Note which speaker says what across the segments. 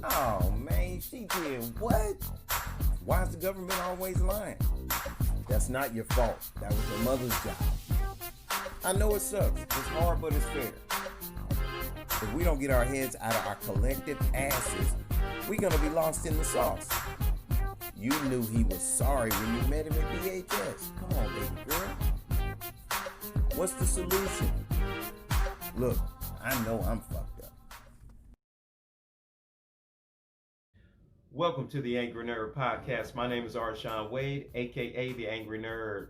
Speaker 1: Oh man, she did what? Why is the government always lying? That's not your fault. That was your mother's job. I know it sucks. It's hard, but it's fair. If we don't get our heads out of our collective asses, we're gonna be lost in the sauce. You knew he was sorry when you met him at DHS. Come on, baby girl. What's the solution? Look, I know I'm fucked up.
Speaker 2: Welcome to the Angry Nerd Podcast. My name is Arshawn Wade, aka the Angry Nerd.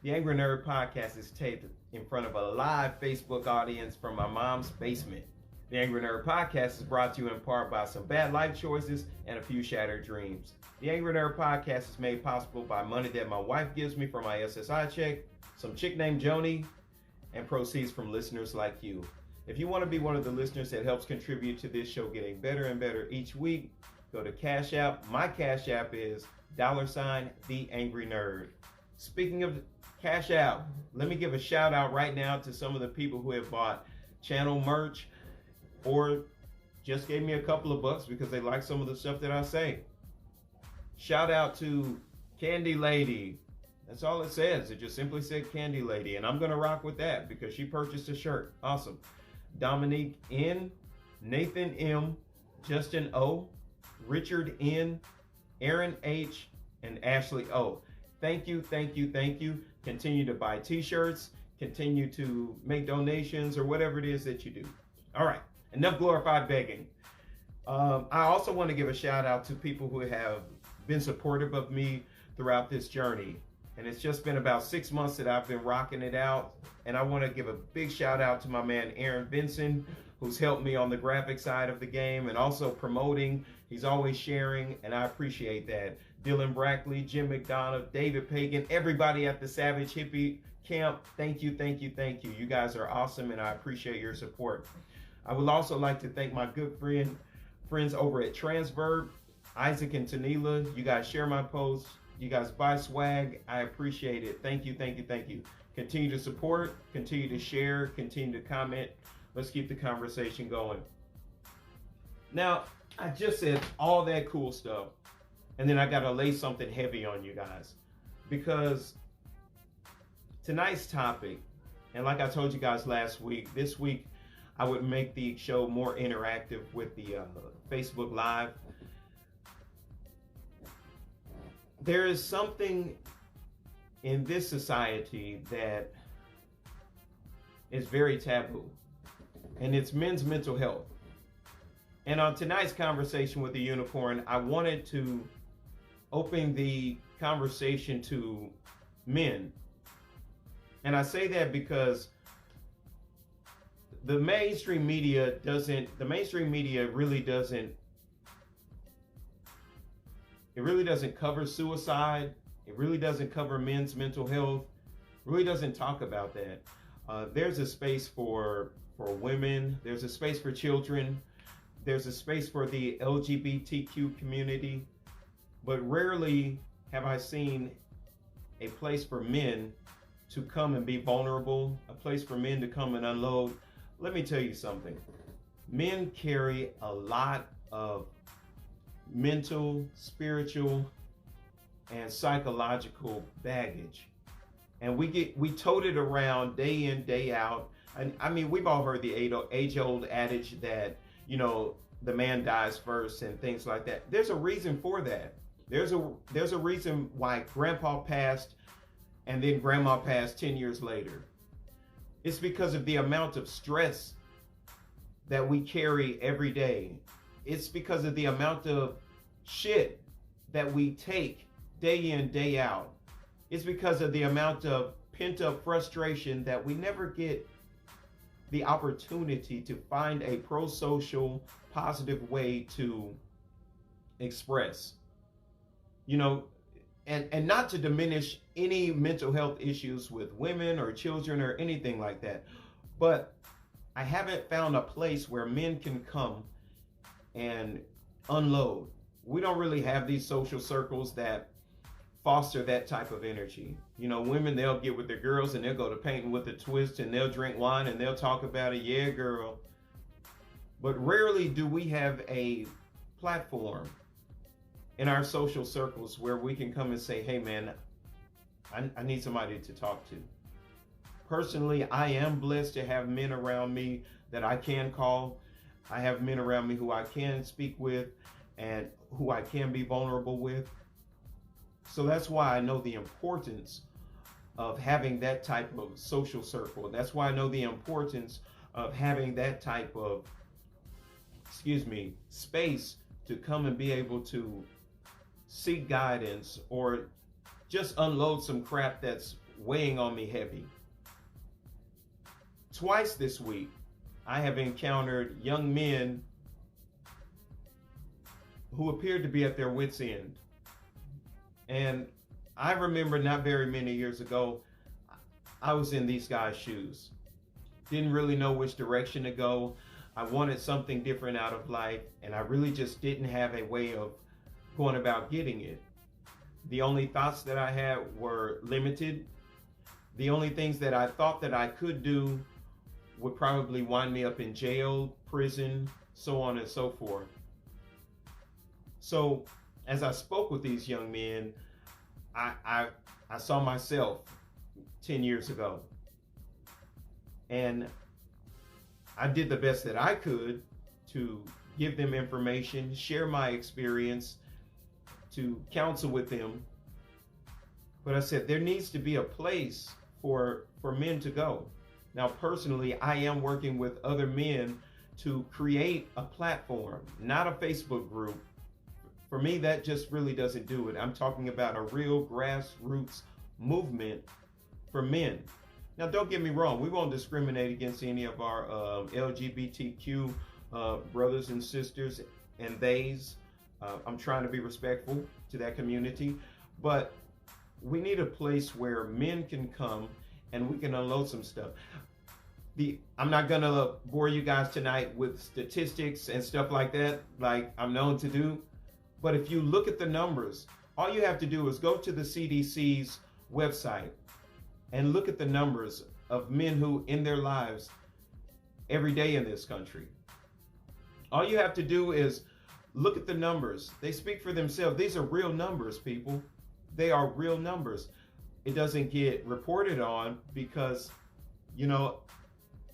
Speaker 2: The Angry Nerd Podcast is taped in front of a live Facebook audience from my mom's basement. The Angry Nerd Podcast is brought to you in part by some bad life choices and a few shattered dreams. The Angry Nerd Podcast is made possible by money that my wife gives me for my SSI check, some chick named Joni, and proceeds from listeners like you. If you want to be one of the listeners that helps contribute to this show getting better and better each week, go to Cash App. My Cash App is $the Angry Nerd. Speaking of Cash App, let me give a shout out right now to some of the people who have bought channel merch or just gave me a couple of bucks because they like some of the stuff that I say. Shout out to Candy Lady. That's all it says. It just simply said Candy Lady, and I'm gonna rock with that because she purchased a shirt. Awesome. Dominique N, Nathan M, Justin O, Richard N, Aaron H, and Ashley O. Thank you, thank you, thank you. Continue to buy t-shirts, continue to make donations or whatever it is that you do. All right, enough glorified begging. I also want to give a shout out to people who have been supportive of me throughout this journey. And it's just been about 6 months that I've been rocking it out. And I want to give a big shout out to my man, Aaron Benson, who's helped me on the graphic side of the game and also promoting. He's always sharing, and I appreciate that. Dylan Brackley, Jim McDonough, David Pagan, everybody at the Savage Hippie Camp. Thank you, thank you, thank you. You guys are awesome, and I appreciate your support. I would also like to thank my good friends over at Transverb, Isaac and Tanila. You guys share my posts. You guys buy swag. I appreciate it. Thank you, thank you, thank you. Continue to support, continue to share, continue to comment. Let's keep the conversation going. Now, I just said all that cool stuff, and then I got to lay something heavy on you guys because tonight's topic, and like I told you guys last week, this week I would make the show more interactive with the Facebook Live. There is something in this society that is very taboo, and it's men's mental health. And on tonight's conversation with the unicorn, I wanted to open the conversation to men. And I say that because the mainstream media really doesn't cover suicide. It really doesn't cover men's mental health. It really doesn't talk about that. There's a space for women. There's a space for children. There's a space for the LGBTQ community. But rarely have I seen a place for men to come and be vulnerable, a place for men to come and unload. Let me tell you something. Men carry a lot of mental, spiritual, and psychological baggage, and we tote it around day in, day out. And I mean, we've all heard the age-old adage that, you know, the man dies first and things like that. There's a reason for that. There's a reason why grandpa passed and then grandma passed 10 years later. It's because of the amount of stress that we carry every day. It's because of the amount of shit that we take day in, day out. It's because of the amount of pent-up frustration that we never get the opportunity to find a pro-social, positive way to express. You know, and not to diminish any mental health issues with women or children or anything like that, but I haven't found a place where men can come and unload. We don't really have these social circles that foster that type of energy. You know, women, they'll get with their girls and they'll go to Painting with a Twist and they'll drink wine and they'll talk about it. Yeah, girl. But rarely do we have a platform in our social circles where we can come and say, hey man, I need somebody to talk to. Personally, I am blessed to have men around me that I can call. I have men around me who I can speak with and who I can be vulnerable with. So that's why I know the importance of having that type of social circle. That's why I know the importance of having that type of, space to come and be able to seek guidance or just unload some crap that's weighing on me heavy. Twice this week, I have encountered young men who appeared to be at their wits' end. And I remember not very many years ago, I was in these guys' shoes. Didn't really know which direction to go. I wanted something different out of life, and I really just didn't have a way of going about getting it. The only thoughts that I had were limited. The only things that I thought that I could do would probably wind me up in jail, prison, so on and so forth. So as I spoke with these young men, I saw myself 10 years ago. And I did the best that I could to give them information, share my experience, to counsel with them. But I said there needs to be a place for men to go. Now, personally, I am working with other men to create a platform, not a Facebook group. For me, that just really doesn't do it. I'm talking about a real grassroots movement for men. Now, don't get me wrong. We won't discriminate against any of our LGBTQ brothers and sisters and theys. I'm trying to be respectful to that community. But we need a place where men can come and we can unload some stuff. I'm not going to bore you guys tonight with statistics and stuff like that, like I'm known to do. But if you look at the numbers, all you have to do is go to the CDC's website and look at the numbers of men who end their lives every day in this country. All you have to do is look at the numbers. They speak for themselves. These are real numbers, people. They are real numbers. It doesn't get reported on because,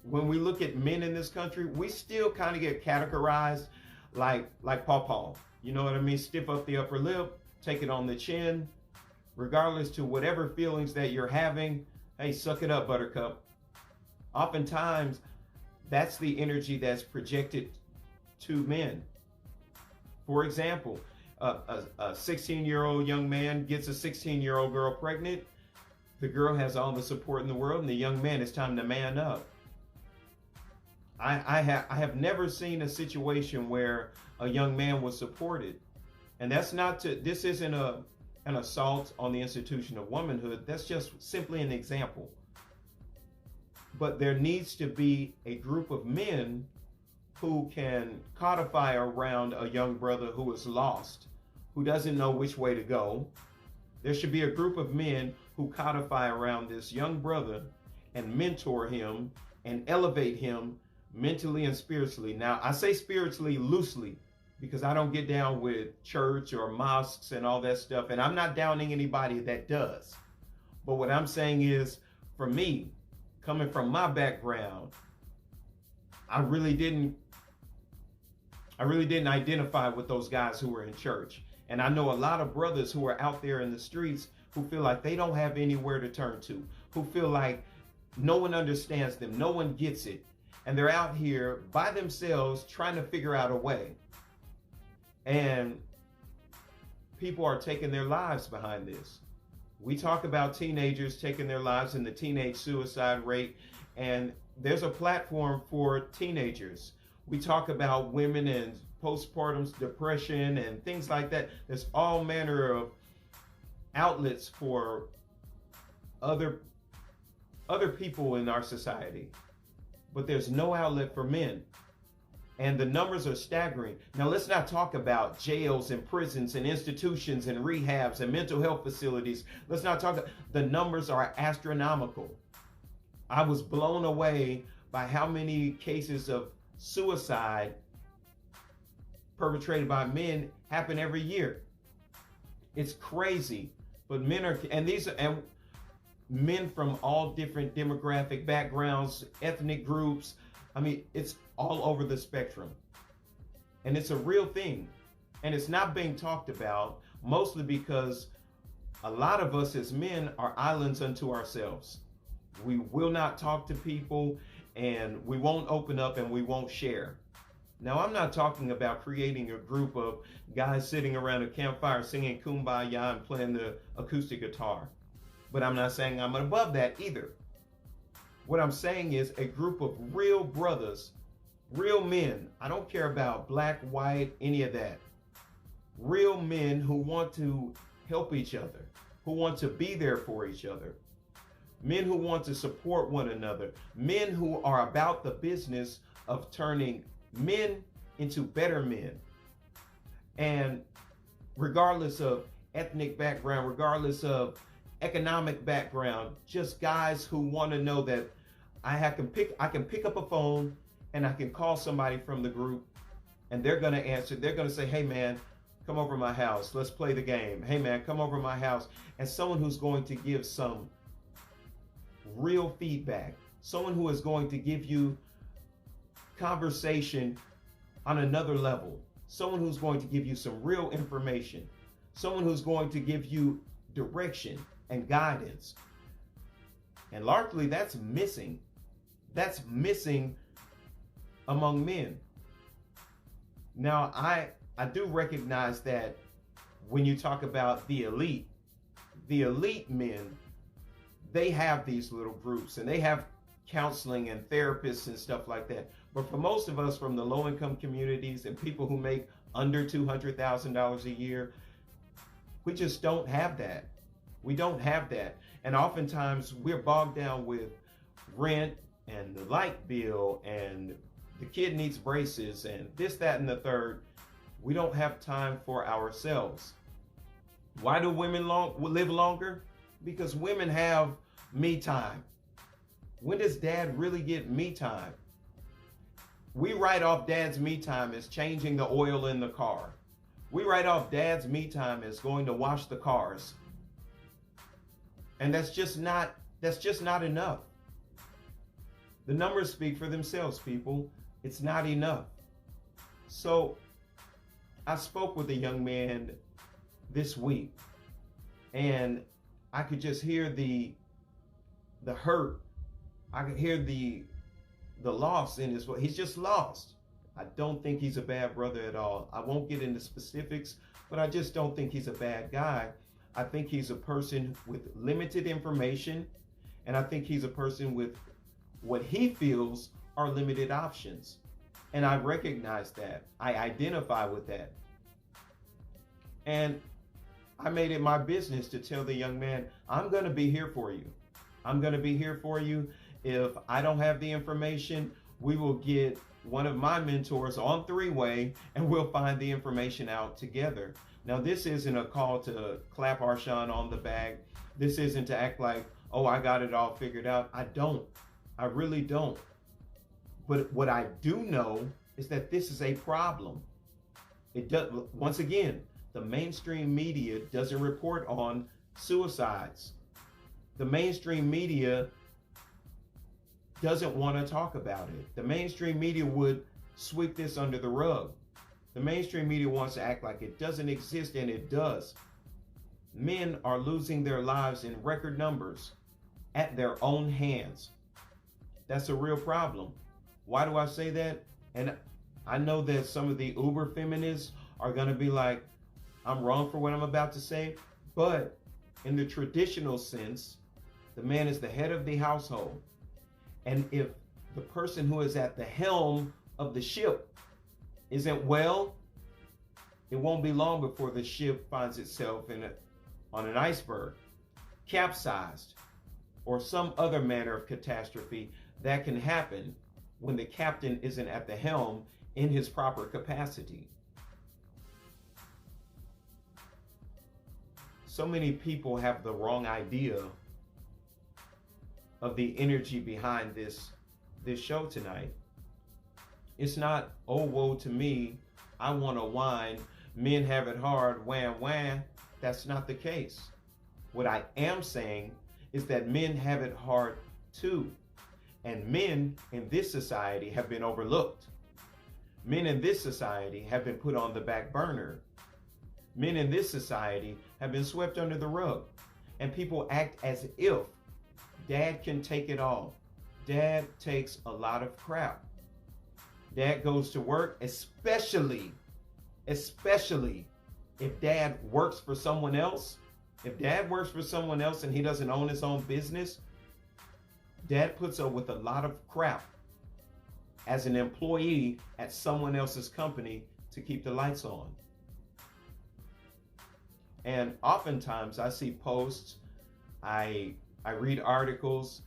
Speaker 2: when we look at men in this country, we still kind of get categorized like pawpaw. You know what I mean? Stiff up the upper lip, take it on the chin. Regardless to whatever feelings that you're having, hey, suck it up, buttercup. Oftentimes, that's the energy that's projected to men. For example, a 16-year-old young man gets a 16-year-old girl pregnant. The girl has all the support in the world, and the young man, it's time to man up. I have never seen a situation where a young man was supported. And this isn't an assault on the institution of womanhood. That's just simply an example. But there needs to be a group of men who can codify around a young brother who is lost, who doesn't know which way to go. There should be a group of men who codify around this young brother and mentor him and elevate him mentally and spiritually. Now, I say spiritually loosely because I don't get down with church or mosques and all that stuff. And I'm not downing anybody that does. But what I'm saying is, for me, coming from my background, I really didn't identify with those guys who were in church. And I know a lot of brothers who are out there in the streets who feel like they don't have anywhere to turn to, who feel like no one understands them, no one gets it. And they're out here by themselves trying to figure out a way. And people are taking their lives behind this. We talk about teenagers taking their lives and the teenage suicide rate, and there's a platform for teenagers. We talk about women and postpartum depression and things like that. There's all manner of outlets for other people in our society, but there's no outlet for men. And the numbers are staggering. Now, let's not talk about jails and prisons and institutions and rehabs and mental health facilities. Let's not talk. The numbers are astronomical. I was blown away by how many cases of suicide perpetrated by men happen every year. It's crazy, but men from all different demographic backgrounds, ethnic groups. I mean, it's all over the spectrum. And it's a real thing. And it's not being talked about, mostly because a lot of us as men are islands unto ourselves. We will not talk to people, and we won't open up, and we won't share. Now, I'm not talking about creating a group of guys sitting around a campfire singing Kumbaya and playing the acoustic guitar. But I'm not saying I'm above that either. What I'm saying is a group of real brothers, real men. I don't care about black, white, any of that. Real men who want to help each other, who want to be there for each other. Men who want to support one another. Men who are about the business of turning men into better men. And regardless of ethnic background, regardless of economic background, just guys who want to know that I can pick up a phone and I can call somebody from the group, and they're going to answer. They're going to say, "Hey man, come over to my house. Let's play the game. Hey man, come over to my house." And someone who's going to give some real feedback, someone who is going to give you conversation on another level, someone who's going to give you some real information, someone who's going to give you direction and guidance. And largely that's missing. That's missing among men. Now, I do recognize that when you talk about the elite men, they have these little groups and they have counseling and therapists and stuff like that. But for most of us from the low-income communities and people who make under $200,000 a year, we just don't have that. We don't have that. And oftentimes we're bogged down with rent and the light bill and the kid needs braces and this, that, and the third. We don't have time for ourselves. Why do women live longer? Because women have me time. When does dad really get me time? We write off dad's me time as changing the oil in the car. We write off dad's me time as going to wash the cars. And that's just not enough. The numbers speak for themselves, people. It's not enough. So I spoke with a young man this week, and I could just hear the hurt. I could hear the loss in his voice. He's just lost. I don't think he's a bad brother at all. I won't get into specifics, but I just don't think he's a bad guy. I think he's a person with limited information, and I think he's a person with what he feels are limited options. And I recognize that. I identify with that. And I made it my business to tell the young man, I'm going to be here for you. I'm going to be here for you. If I don't have the information, we will get one of my mentors on three-way and we'll find the information out together. Now, this isn't a call to clap Arshawn on the back. This isn't to act like, oh, I got it all figured out. I don't. I really don't. But what I do know is that this is a problem. It does. Once again, the mainstream media doesn't report on suicides. The mainstream media doesn't want to talk about it. The mainstream media would sweep this under the rug. The mainstream media wants to act like it doesn't exist, and it does. Men are losing their lives in record numbers at their own hands. That's a real problem. Why do I say that? And I know that some of the uber feminists are going to be like, I'm wrong for what I'm about to say, but in the traditional sense, the man is the head of the household. And if the person who is at the helm of the ship isn't well, it won't be long before the ship finds itself on an iceberg, capsized, or some other manner of catastrophe that can happen when the captain isn't at the helm in his proper capacity. So many people have the wrong idea of the energy behind this show tonight. It's not, oh, woe to me, I want to whine, men have it hard, wham, wham. That's not the case. What I am saying is that men have it hard too. And men in this society have been overlooked. Men in this society have been put on the back burner. Men in this society have been swept under the rug. And people act as if dad can take it all. Dad takes a lot of crap. Dad goes to work, especially if dad works for someone else. If dad works for someone else and he doesn't own his own business, dad puts up with a lot of crap as an employee at someone else's company to keep the lights on. And oftentimes I see posts, I read articles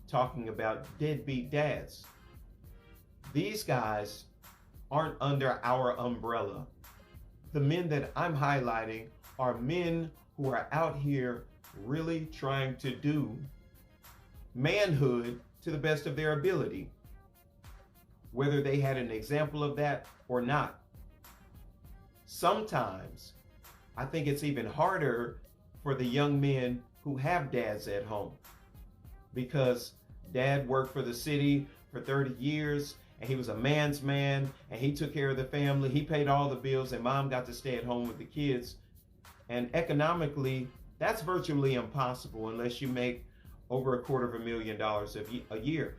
Speaker 2: talking about deadbeat dads. These guys aren't under our umbrella. The men that I'm highlighting are men who are out here really trying to do manhood to the best of their ability, whether they had an example of that or not. Sometimes I think it's even harder for the young men who have dads at home, because dad worked for the city for 30 years and he was a man's man and he took care of the family, he paid all the bills, and mom got to stay at home with the kids. And economically, that's virtually impossible unless you make over $250,000 a year.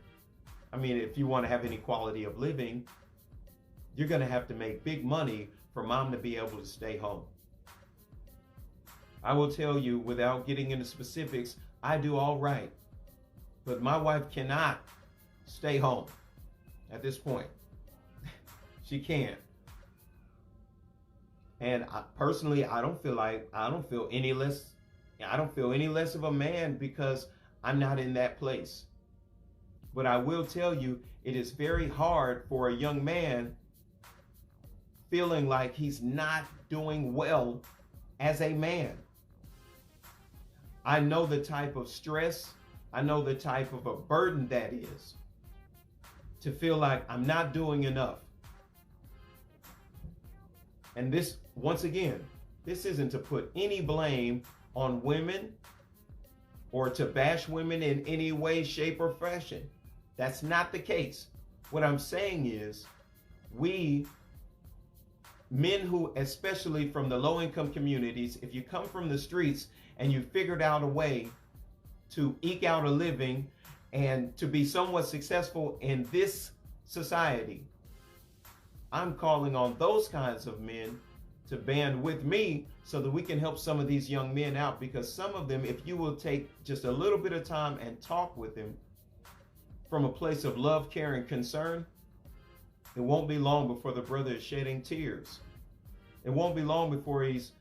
Speaker 2: I mean, if you want to have any quality of living, you're going to have to make big money for mom to be able to stay home. I will tell you, without getting into specifics, I do all right. But my wife cannot stay home at this point. She can't. And personally, I don't feel any less of a man because I'm not in that place. But I will tell you, it is very hard for a young man feeling like he's not doing well as a man. I know the type of stress, I know the type of a burden that is, to feel like I'm not doing enough. And this, once again, this isn't to put any blame on women or to bash women in any way, shape, or fashion. That's not the case. What I'm saying is, we men who, especially from the low-income communities, if you come from the streets and you figured out a way to eke out a living and to be somewhat successful in this society, I'm calling on those kinds of men to band with me so that we can help some of these young men out, because some of them, if you will take just a little bit of time and talk with them from a place of love, care, and concern, it won't be long before the brother is shedding tears. It won't be long before he's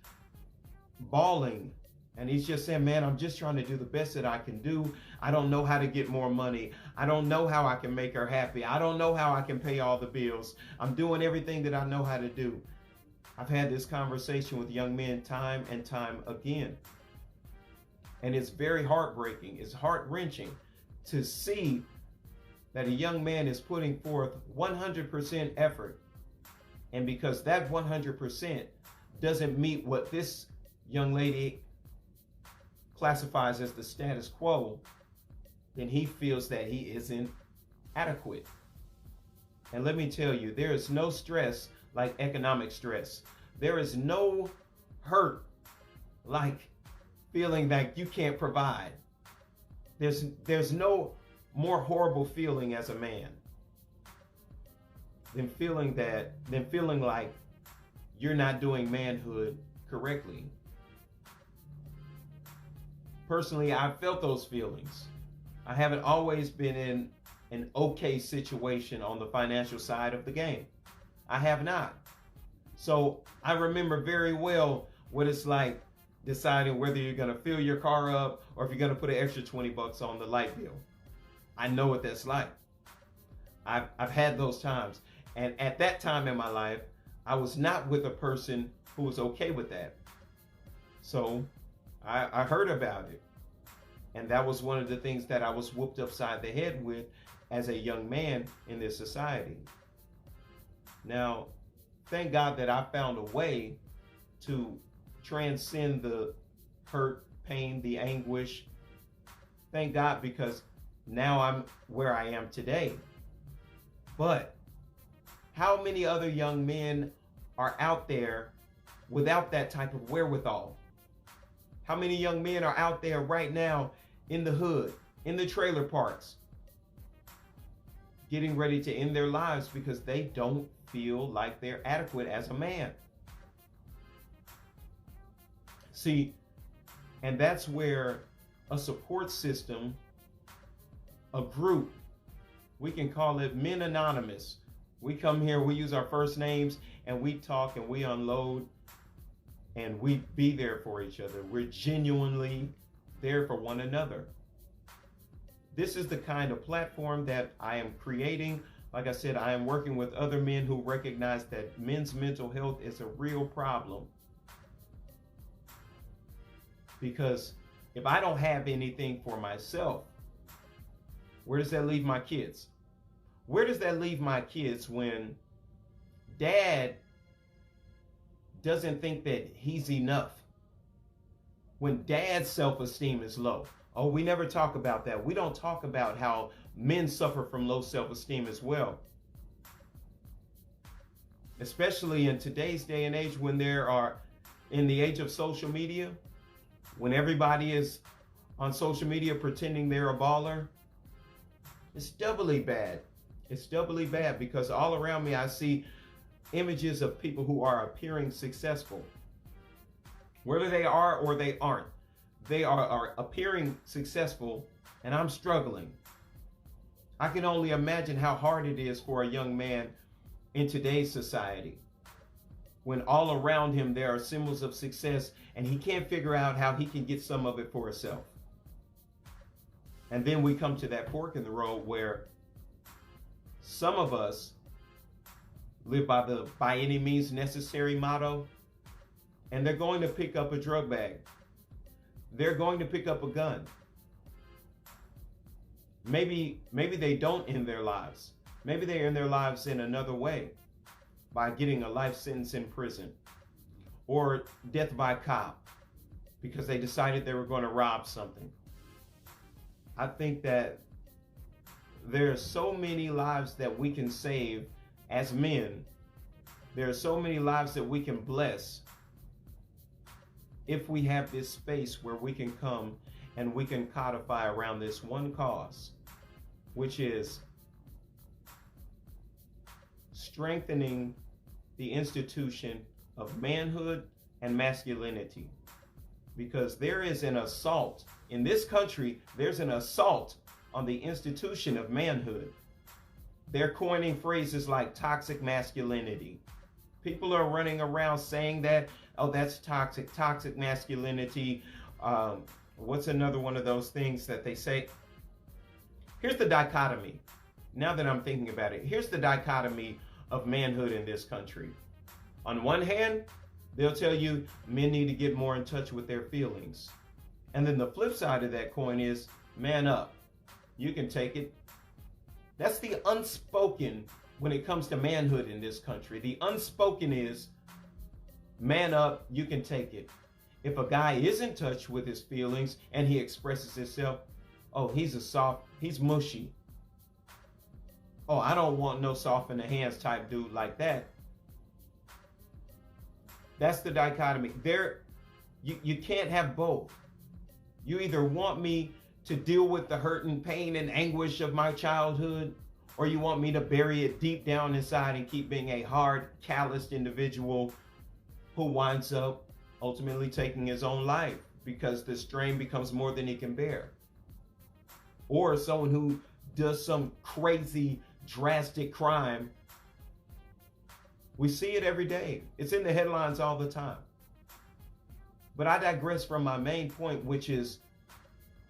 Speaker 2: bawling and he's just saying, man, I'm just trying to do the best that I can do. I don't know how to get more money. I don't know how I can make her happy. I don't know how I can pay all the bills. I'm doing everything that I know how to do. I've had this conversation with young men time and time again. And it's very heartbreaking. It's heart-wrenching to see that a young man is putting forth 100% effort. And because that 100% doesn't meet what this young lady classifies as the status quo, then he feels that he isn't adequate. And let me tell you, there is no stress like economic stress. There is no hurt like feeling that you can't provide. There's no more horrible feeling as a man than feeling like you're not doing manhood correctly. Personally, I've felt those feelings. I haven't always been in an okay situation on the financial side of the game. I have not. So I remember very well what it's like deciding whether you're going to fill your car up or if you're going to put an extra $20 on the light bill. I know what that's like. I've had those times. And at that time in my life, I was not with a person who was okay with that. So I heard about it. And that was one of the things that I was whooped upside the head with as a young man in this society. Now, thank God that I found a way to transcend the hurt, pain, the anguish. Thank God, because now I'm where I am today. But how many other young men are out there without that type of wherewithal? How many young men are out there right now in the hood, in the trailer parks, getting ready to end their lives because they don't feel like they're adequate as a man? See, and that's where a support system, a group, we can call it Men Anonymous. We come here, we use our first names, and we talk and we unload, and we be there for each other. We're genuinely there for one another. This is the kind of platform that I am creating. Like I said, I am working with other men who recognize that men's mental health is a real problem. Because if I don't have anything for myself, where does that leave my kids? Where does that leave my kids when dad doesn't think that he's enough? When dad's self-esteem is low? Oh, we never talk about that. We don't talk about how men suffer from low self-esteem as well. Especially in today's day and age, when there are, in the age of social media, when everybody is on social media pretending they're a baller, it's doubly bad. It's doubly bad because all around me I see images of people who are appearing successful. Whether they are or they aren't, they are appearing successful, and I'm struggling. I can only imagine how hard it is for a young man in today's society, when all around him there are symbols of success and he can't figure out how he can get some of it for himself. And then we come to that fork in the road where some of us live by the by any means necessary motto, and they're going to pick up a drug bag. They're going to pick up a gun. Maybe they don't end their lives. Maybe they end their lives in another way, by getting a life sentence in prison or death by cop because they decided they were going to rob something. I think that there are so many lives that we can save as men. There are so many lives that we can bless if we have this space where we can come and we can codify around this one cause, which is strengthening the institution of manhood and masculinity. Because there is an assault in this country, there's an assault on the institution of manhood. They're coining phrases like toxic masculinity. People are running around saying that, oh, that's toxic masculinity. What's another one of those things that they say? Here's the dichotomy. Now that I'm thinking about it, here's the dichotomy of manhood in this country. On one hand, they'll tell you men need to get more in touch with their feelings. And then the flip side of that coin is man up. You can take it. That's the unspoken when it comes to manhood in this country. The unspoken is man up, you can take it. If a guy is in touch with his feelings and he expresses himself, oh, he's mushy. Oh, I don't want no soft in the hands type dude like that. That's the dichotomy. You can't have both. You either want me to deal with the hurt and pain and anguish of my childhood, or you want me to bury it deep down inside and keep being a hard, calloused individual who winds up ultimately taking his own life because the strain becomes more than he can bear. Or someone who does some crazy, drastic crime. We see it every day. It's in the headlines all the time. But I digress from my main point, which is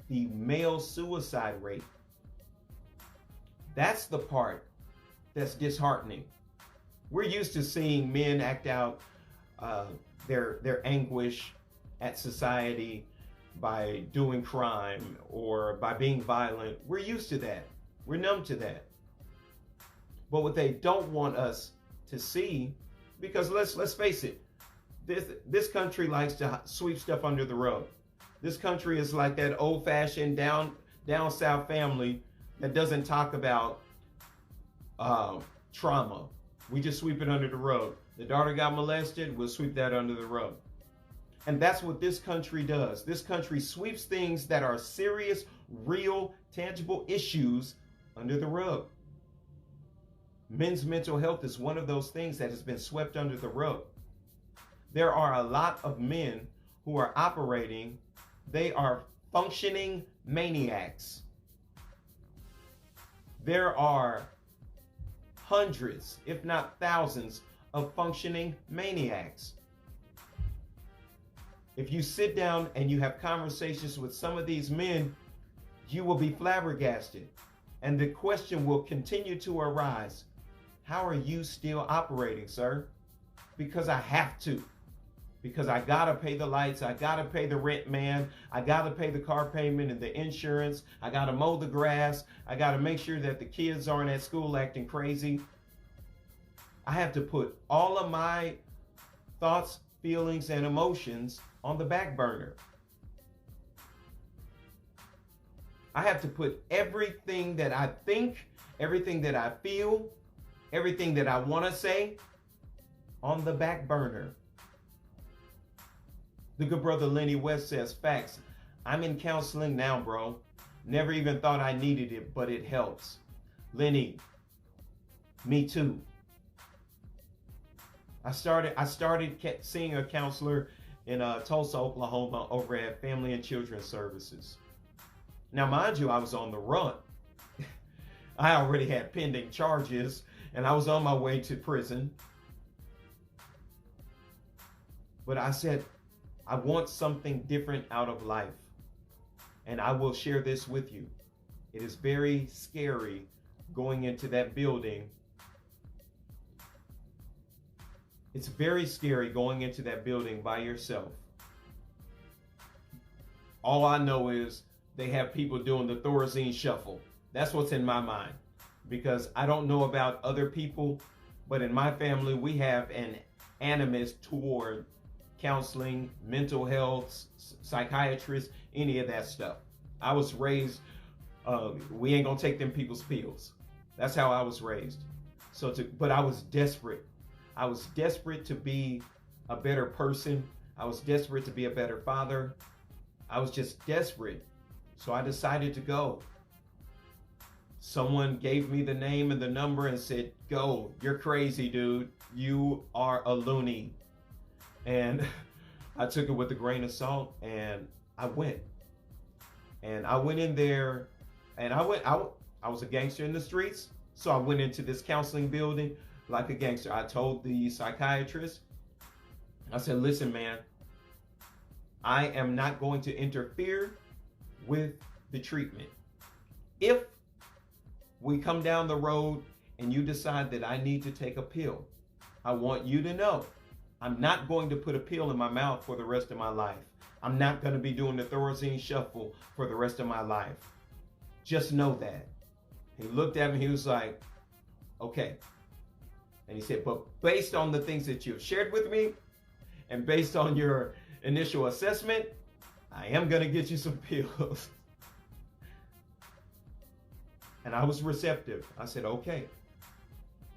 Speaker 2: the male suicide rate. That's the part that's disheartening. We're used to seeing men act out their anguish at society by doing crime or by being violent. We're used to that. We're numb to that. But what they don't want us to see, because let's face it, this country likes to sweep stuff under the rug. This country is like that old-fashioned down south family that doesn't talk about trauma. We just sweep it under the rug. The daughter got molested, we'll sweep that under the rug. And that's what this country does. This country sweeps things that are serious, real, tangible issues under the rug. Men's mental health is one of those things that has been swept under the rug. There are a lot of men who are operating, they are functioning maniacs. There are hundreds, if not thousands, of functioning maniacs. If you sit down and you have conversations with some of these men, you will be flabbergasted. And the question will continue to arise. How are you still operating, sir? Because I have to. Because I gotta pay the lights, I gotta pay the rent man, I gotta pay the car payment and the insurance, I gotta mow the grass, I gotta make sure that the kids aren't at school acting crazy. I have to put all of my thoughts, feelings, and emotions on the back burner. I have to put everything that I think, everything that I feel, everything that I want to say on the back burner. The good brother Lenny West says, facts. I'm in counseling now, bro. Never even thought I needed it, but it helps. Lenny, me too. I started seeing a counselor in Tulsa, Oklahoma, over at Family and Children's Services. Now, mind you, I was on the run. I already had pending charges, and I was on my way to prison. But I said, I want something different out of life, and I will share this with you. It is very scary going into that building. It's very scary going into that building by yourself. All I know is they have people doing the Thorazine shuffle. That's what's in my mind, because I don't know about other people, but in my family, we have an animus toward counseling, mental health, psychiatrists, any of that stuff. I was raised, we ain't gonna take them people's pills. That's how I was raised. But I was desperate. I was desperate to be a better person. I was desperate to be a better father. I was just desperate. So I decided to go. Someone gave me the name and the number and said, go, you're crazy, dude. You are a loony. And I took it with a grain of salt, and I went. And I went in there, and I was a gangster in the streets. So I went into this counseling building like a gangster. I told the psychiatrist, I said, listen, man, I am not going to interfere with the treatment. If we come down the road and you decide that I need to take a pill, I want you to know I'm not going to put a pill in my mouth for the rest of my life. I'm not going to be doing the Thorazine shuffle for the rest of my life. Just know that. He looked at me, he was like, okay. And he said, but based on the things that you've shared with me and based on your initial assessment, I am going to get you some pills. And I was receptive. I said, okay.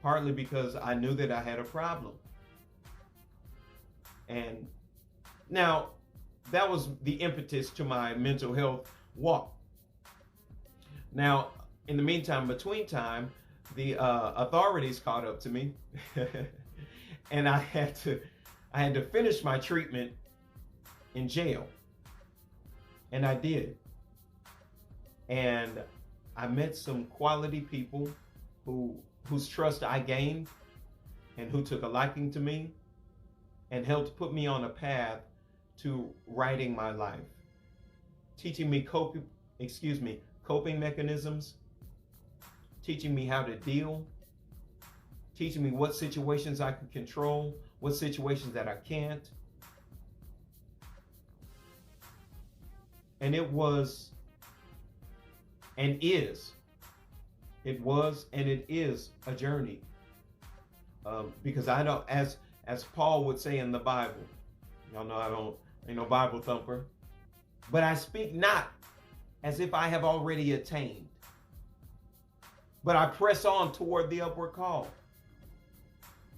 Speaker 2: Partly because I knew that I had a problem. And now that was the impetus to my mental health walk. Now, in the meantime, between time, the authorities caught up to me and I had to finish my treatment in jail. And I did. And I met some quality people whose trust I gained and who took a liking to me and helped put me on a path to righting my life, teaching me coping mechanisms, teaching me how to deal, teaching me what situations I can control, what situations that I can't. And it was and is a journey. Because I don't, as Paul would say in the Bible, y'all know ain't no Bible thumper, but I speak not as if I have already attained, but I press on toward the upward call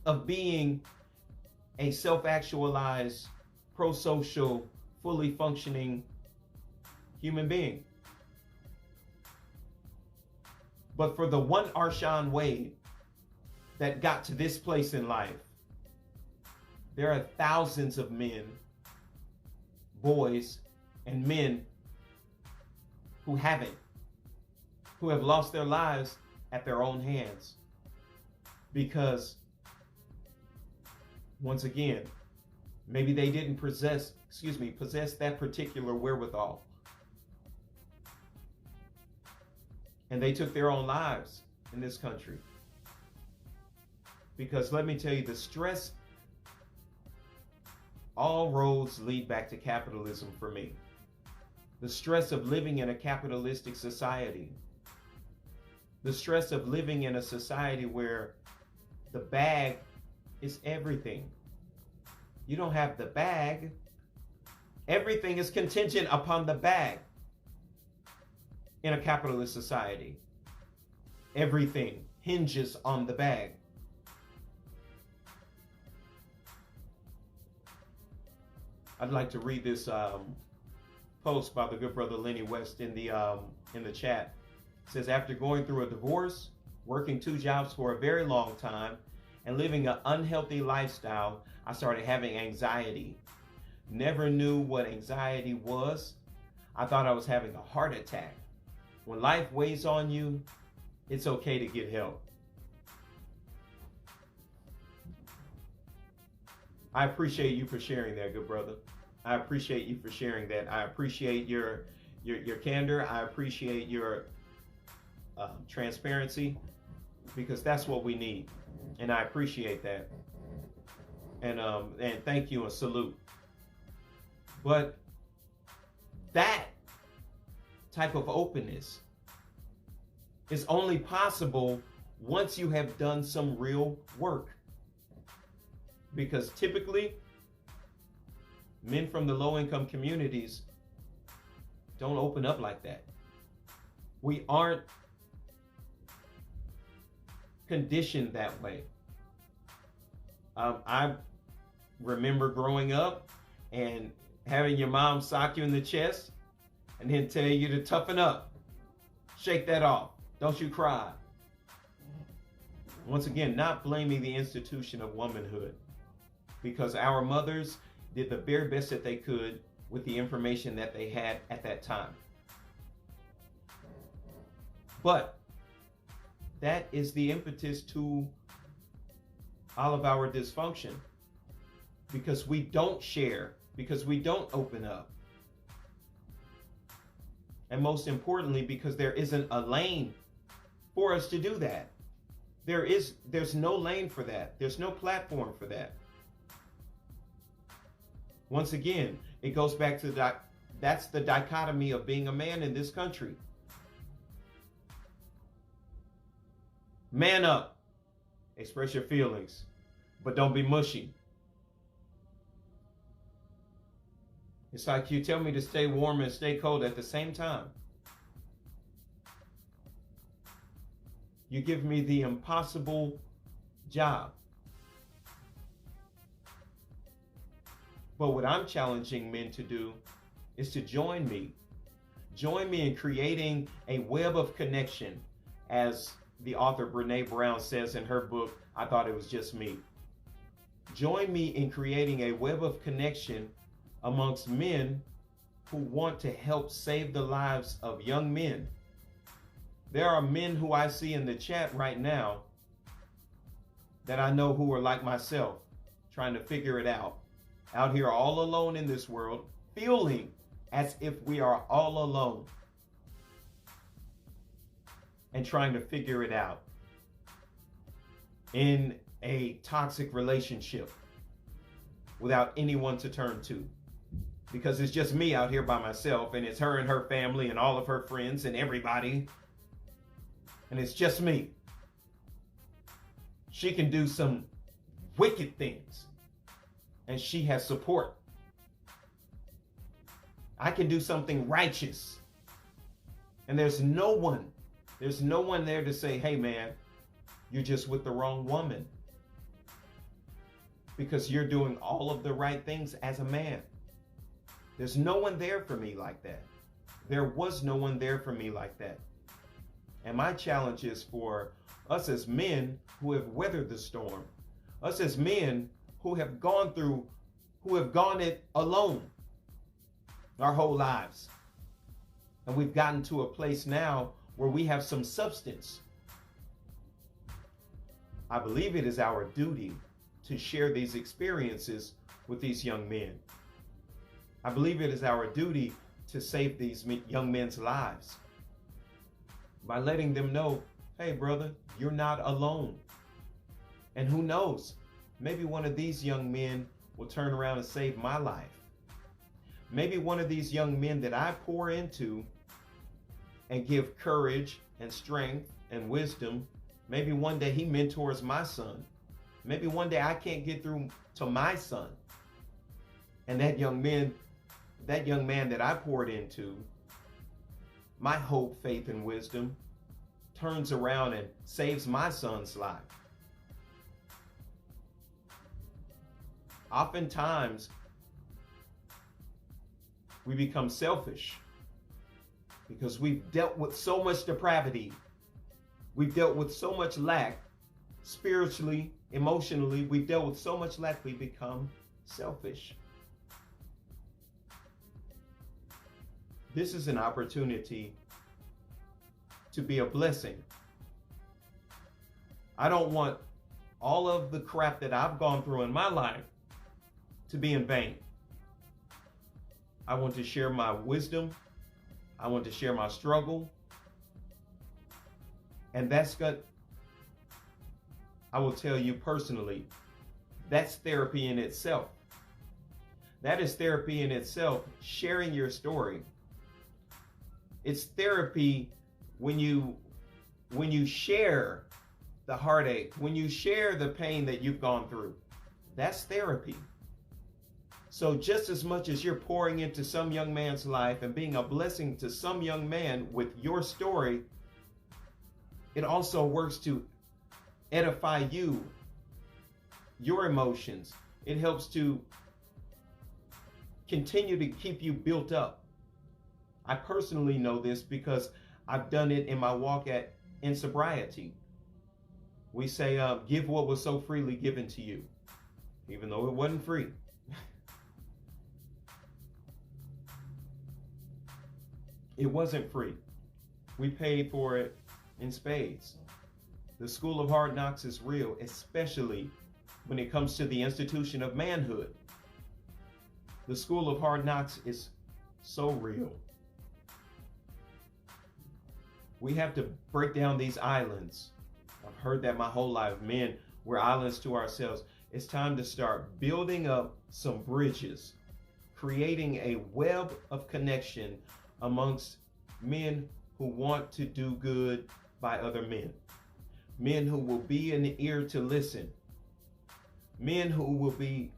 Speaker 2: of being a self-actualized, pro-social, fully functioning human being. But for the one Arshawn Wade that got to this place in life, there are thousands of men, boys, and men who haven't, who have lost their lives at their own hands. Because, once again, maybe they didn't possess that particular wherewithal. And they took their own lives in this country. Because let me tell you, the stress, all roads lead back to capitalism for me. The stress of living in a capitalistic society. The stress of living in a society where the bag is everything. You don't have the bag. Everything is contingent upon the bag. In a capitalist society, everything hinges on the bag. I'd like to read this post by the good brother Lenny West in the chat. It says, after going through a divorce, working 2 jobs for a very long time, and living an unhealthy lifestyle, I started having anxiety. Never knew what anxiety was. I thought I was having a heart attack. When life weighs on you, it's okay to get help. I appreciate you for sharing that, good brother. I appreciate you for sharing that. I appreciate your candor. I appreciate your transparency, because that's what we need, and I appreciate that. And thank you and salute. But that type of openness is only possible once you have done some real work. Because typically, men from the low-income communities don't open up like that. We aren't conditioned that way. I remember growing up and having your mom sock you in the chest and then tell you to toughen up. Shake that off. Don't you cry. Once again, not blaming the institution of womanhood, because our mothers did the very best that they could with the information that they had at that time. But that is the impetus to all of our dysfunction, because we don't share, because we don't open up. And most importantly, because there isn't a lane for us to do that. There's no lane for that. There's no platform for that. Once again, it goes back to that's the dichotomy of being a man in this country. Man up, express your feelings, but don't be mushy. It's like you tell me to stay warm and stay cold at the same time. You give me the impossible job. But what I'm challenging men to do is to join me. Join me in creating a web of connection, as the author Brené Brown says in her book, I Thought It Was Just Me. Join me in creating a web of connection amongst men who want to help save the lives of young men. There are men who I see in the chat right now that I know who are like myself, trying to figure it out here all alone in this world, feeling as if we are all alone, and trying to figure it out in a toxic relationship without anyone to turn to. Because it's just me out here by myself, and it's her and her family and all of her friends and everybody. And it's just me. She can do some wicked things, and she has support. I can do something righteous, and there's no one there to say, hey man, you're just with the wrong woman, because you're doing all of the right things as a man. There's no one there for me like that. There was no one there for me like that. And my challenge is for us as men who have weathered the storm, us as men who have gone it alone our whole lives. And we've gotten to a place now where we have some substance. I believe it is our duty to share these experiences with these young men. I believe it is our duty to save these young men's lives by letting them know, hey brother, you're not alone. And who knows, maybe one of these young men will turn around and save my life. Maybe one of these young men that I pour into and give courage and strength and wisdom, maybe one day he mentors my son. Maybe one day I can't get through to my son. And that young man that I poured into, my hope, faith, and wisdom, turns around and saves my son's life. Oftentimes, we become selfish because we've dealt with so much depravity. We've dealt with so much lack, spiritually, emotionally. We've dealt with so much lack, we become selfish. This is an opportunity to be a blessing. I don't want all of the crap that I've gone through in my life to be in vain. I want to share my wisdom. I want to share my struggle. And that's good. I will tell you personally, that's therapy in itself. That is therapy in itself, sharing your story. It's therapy when you share the heartache, when you share the pain that you've gone through. That's therapy. So just as much as you're pouring into some young man's life and being a blessing to some young man with your story, it also works to edify you, your emotions. It helps to continue to keep you built up. I personally know this because I've done it in my walk in sobriety. We say, give what was so freely given to you, even though it wasn't free. It wasn't free. We paid for it in spades. The school of hard knocks is real, especially when it comes to the institution of manhood. The school of hard knocks is so real. We have to break down these islands. I've heard that my whole life. Men, we're islands to ourselves. It's time to start building up some bridges, creating a web of connection amongst men who want to do good by other men. Men who will be an ear to listen. Men who will be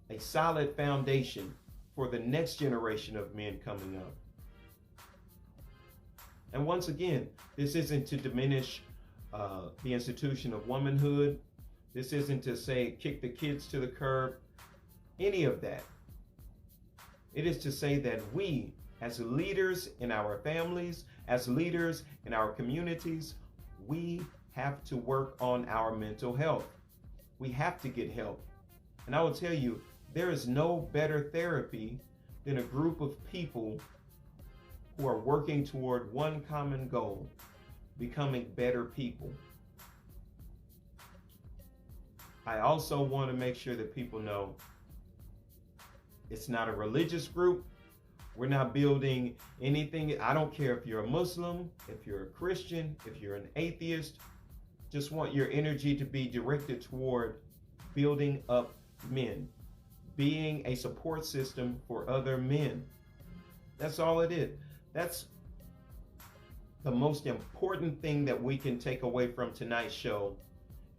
Speaker 2: a solid foundation for the next generation of men coming up. And once again, this isn't to diminish the institution of womanhood. This isn't to say kick the kids to the curb, any of that. It is to say that we, as leaders in our families, as leaders in our communities, we have to work on our mental health. We have to get help. And I will tell you, there is no better therapy than a group of people who are working toward one common goal, becoming better people. I also want to make sure that people know it's not a religious group. We're not building anything. I don't care if you're a Muslim, if you're a Christian, if you're an atheist. Just want your energy to be directed toward building up men, being a support system for other men. That's all it is. That's the most important thing that we can take away from tonight's show,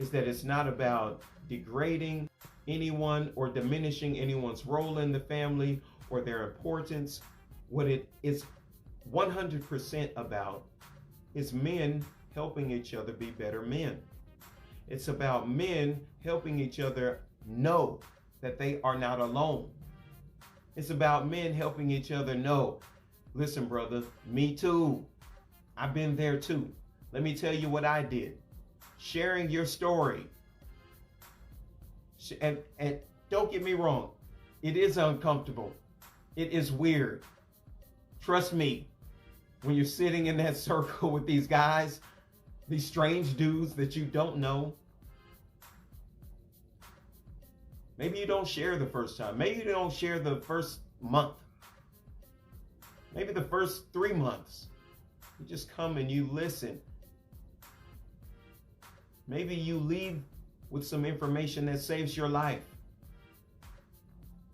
Speaker 2: is that it's not about degrading anyone or diminishing anyone's role in the family or their importance. What it is 100% about is men helping each other be better men. It's about men helping each other know that they are not alone. It's about men helping each other know, listen, brother, me too. I've been there too. Let me tell you what I did. Sharing your story. And don't get me wrong, it is uncomfortable. It is weird. Trust me, when you're sitting in that circle with these guys, these strange dudes that you don't know, maybe you don't share the first time. Maybe you don't share the first month. Maybe the first 3 months. You just come and you listen. Maybe you leave with some information that saves your life.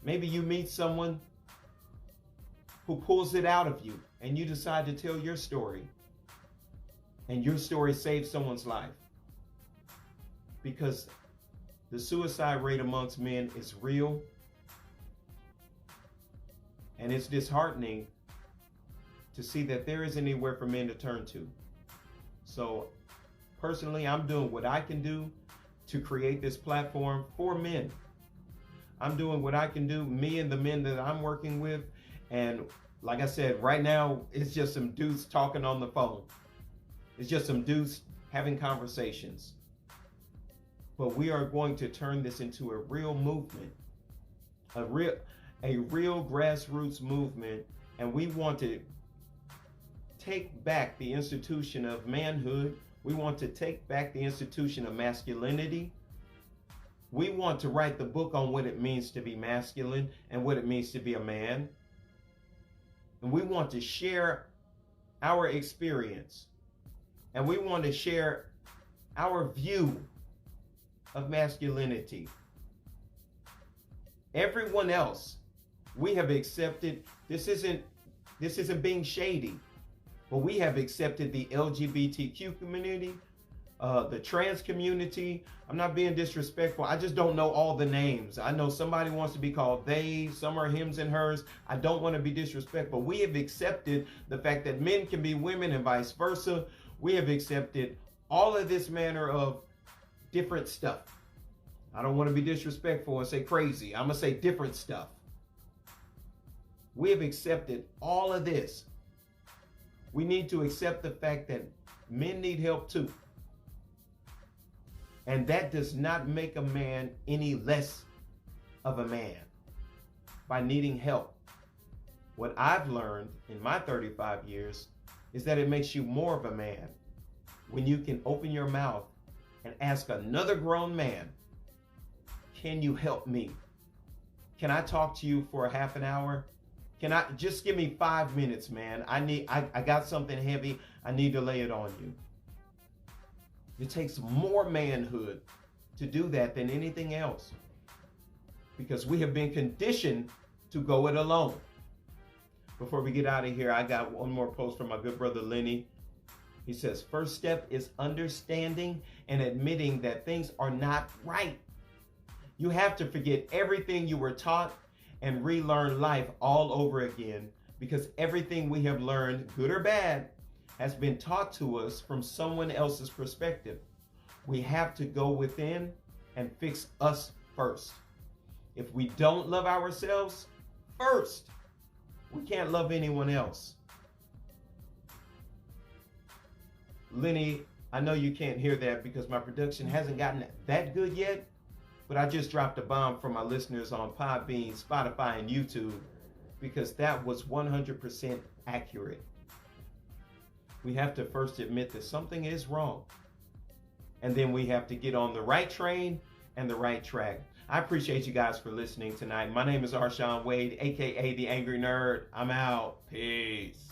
Speaker 2: Maybe you meet someone who pulls it out of you and you decide to tell your story. And your story saves someone's life. Because the suicide rate amongst men is real. And it's disheartening to see that there isn't anywhere for men to turn to. So personally, I'm doing what I can do to create this platform for men. I'm doing what I can do, me and the men that I'm working with. And like I said, right now, it's just some dudes talking on the phone. It's just some dudes having conversations. But we are going to turn this into a real movement, a real grassroots movement. And we want to take back the institution of manhood. We want to take back the institution of masculinity. We want to write the book on what it means to be masculine and what it means to be a man. And we want to share our experience. And we want to share our view of masculinity. Everyone else, we have accepted, this isn't being shady, but we have accepted the LGBTQ community, the trans community. I'm not being disrespectful. I just don't know all the names. I know somebody wants to be called they, some are hims and hers. I don't want to be disrespectful. We have accepted the fact that men can be women and vice versa. We have accepted all of this manner of different stuff. I don't want to be disrespectful and say crazy. I'm going to say different stuff. We have accepted all of this. We need to accept the fact that men need help too. And that does not make a man any less of a man by needing help. What I've learned in my 35 years is that it makes you more of a man when you can open your mouth and ask another grown man, can you help me? Can I talk to you for a half an hour? Can I just give me 5 minutes, man? I got something heavy. I need to lay it on you. It takes more manhood to do that than anything else, because we have been conditioned to go it alone. Before we get out of here, I got one more post from my good brother Lenny. He says, first step is understanding and admitting that things are not right. You have to forget everything you were taught and relearn life all over again, because everything we have learned, good or bad, has been taught to us from someone else's perspective. We have to go within and fix us first. If we don't love ourselves first, we can't love anyone else. Lenny, I know you can't hear that because my production hasn't gotten that good yet, but I just dropped a bomb for my listeners on Podbean, Spotify, and YouTube, because that was 100% accurate. We have to first admit that something is wrong, and then we have to get on the right train and the right track. I appreciate you guys for listening tonight. My name is Arshawn Wade, aka The Angry Nerd. I'm out. Peace.